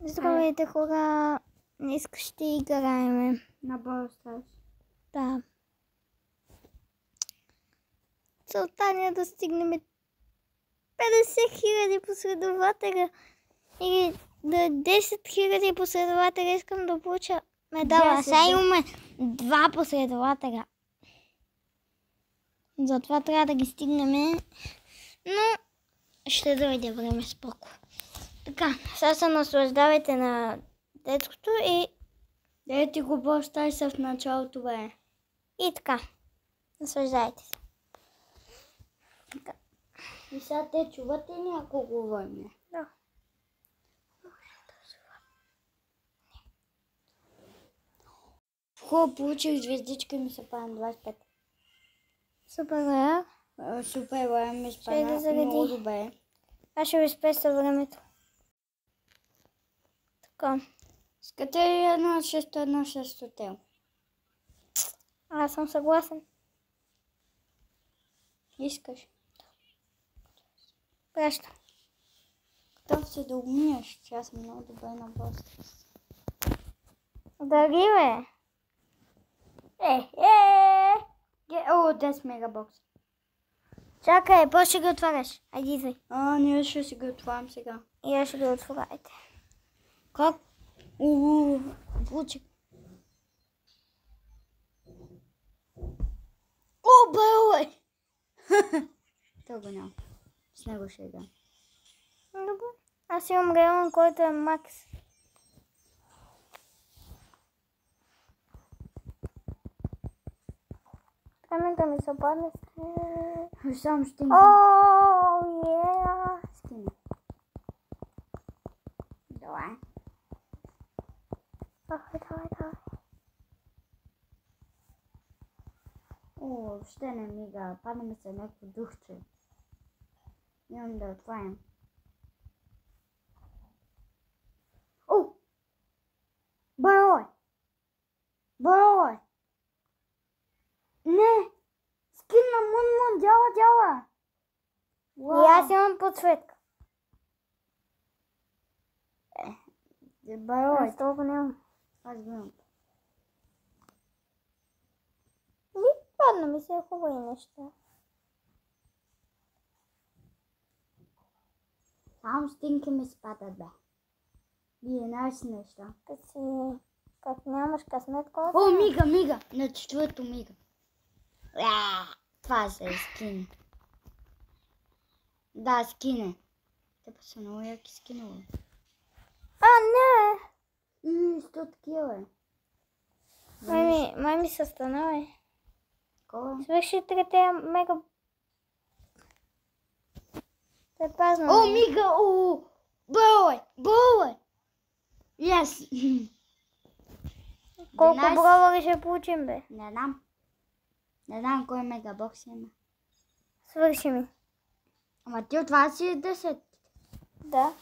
Здравейте хора, днес ще играем На Brawl Stars. Да. Целта ни е да стигнем 50 000 последователя или да 10 000 последователя. Искам да получа медала. Сега имаме 2 последователя. Затова трябва да ги стигнем. Но ще дойде време споко. Така, сега се наслаждавайте на детското и... Дайте го Brawl Stars в началото, бе. И така, наслаждайте се. Така. И сега те чувате ли, ако говорим? Да. Хубаво, получих звездичка и ми се пада 25. Супер, бе. Супер, бе, ми Ще да спада зареди. много добре. Аз ще ви спеса времето. Така. Искате ли 1-6 хотел? Аз съм съгласен. Искаш? Преща. Готов се да умиеш, че аз съм много добре на Brawl Stars. Дали, бе? О, 10 мегабокс. Чакай, после ще ги отваряш. Айди, идвай. Ние ще си го отварям сега. И аз ще ги отворяйте. Как? Получих. О, бе! Това го няма. С него ще играм. Добре. Аз имам район, който е макс. Камента ми се падне. Само ще им Ооо, еее. скина. Давай. Давай. О, ще не мига. Падна ми се някакво духче. Имам да отварям. О! Барой! Не! Скин на Мун, дяла! И аз имам подсветка. Барой! Аз толкова нямам. Аз го имам. Падна ми се хубави неща. Само стинки ми спадат, бе. Вие знаеш неща. Как нямаш късмет, колко? О, мига! На четвърто мига. Това се е скин. Да, скине. Те па са много яки скинове. Не! 100 такива, бе. Май ми се стана, бе. Кой? Свърши 3 мега... Те пазна. О, мига! О! Бой! Yes! Колко 11. бровари ще получим, бе? Не знам кой мегабокс има. Свърши ми. Ама ти от вас си 10. Да.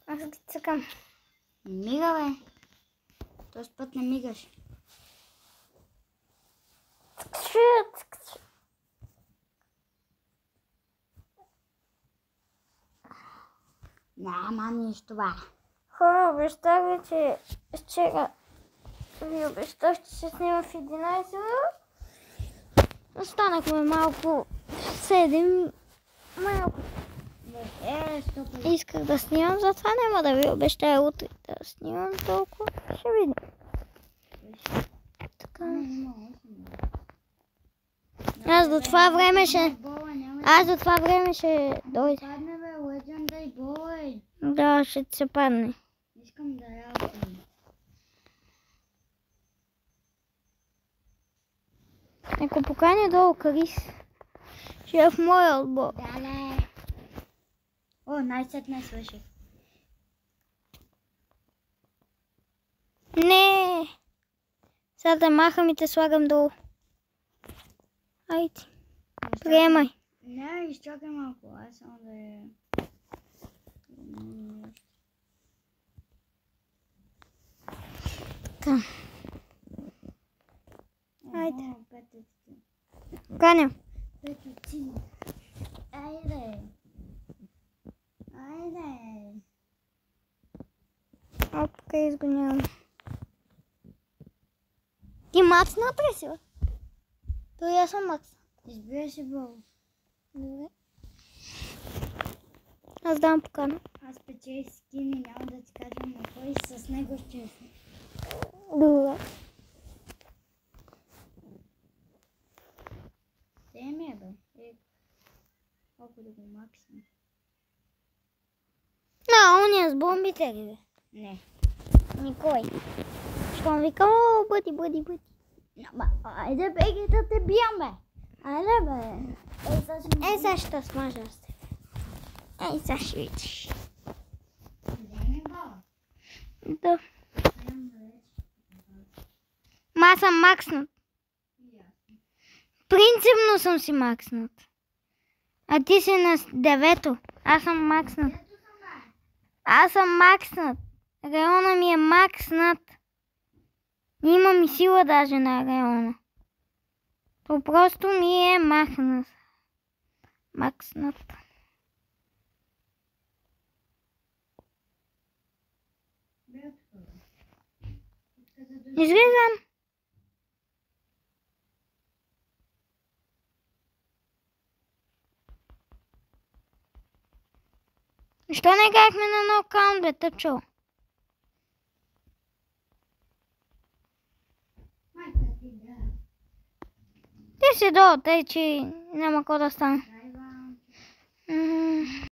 Аз ги цъкам. Мига, бе. Този път не мигаш. Няма нищо, бе. Хора, обещах ви, че вчера ви обещах, че ще снимам в 11. Останахме малко в 7. Малко. Исках да снимам, затова няма да ви обещая утре да снимам толкова. Ще видим. Така. Аз до това време ще дойда. Падне, бе, Legendary Boy. Да, ще ти се падне. Искам да ядам. Ако поканя долу Крис, ще е в моя отбор. Дале. О, най-сетне свърших. Не! Сега да махам и те слагам долу. Айде, приемай. Не, изчакай малко. Аз само да я... Така. Айде. Петъци. Каня. Айде. Опка изгонявам. Ти макснат ли си? То и аз съм макснат. Избира си Бог. Добре. Аз давам покана. Аз печех скин и няма да ти кажа на кой с него ще съм. Добре. Те ми е бе. Колко да го максим. Ония с бомбите ли бе? Не. Никой. Щом вика, бъди. Айде беги да те биям бе. Айде бе. Сега Сега ще смажа с теб. Сега ще видиш. не баба. Да. Ма аз съм макснат. Принципно съм си макснат. А ти си на 9-то. Аз съм макснат. Аз съм макснат. Района ми е макснат. Имам и сила даже на района. То просто ми е махнат. Макснат. Излизам. Защо не играхме на нокаут, бе, тъпчо? Майка ти да. Ти си долу, тъй че няма какво да стане. Дай вам. Мгм.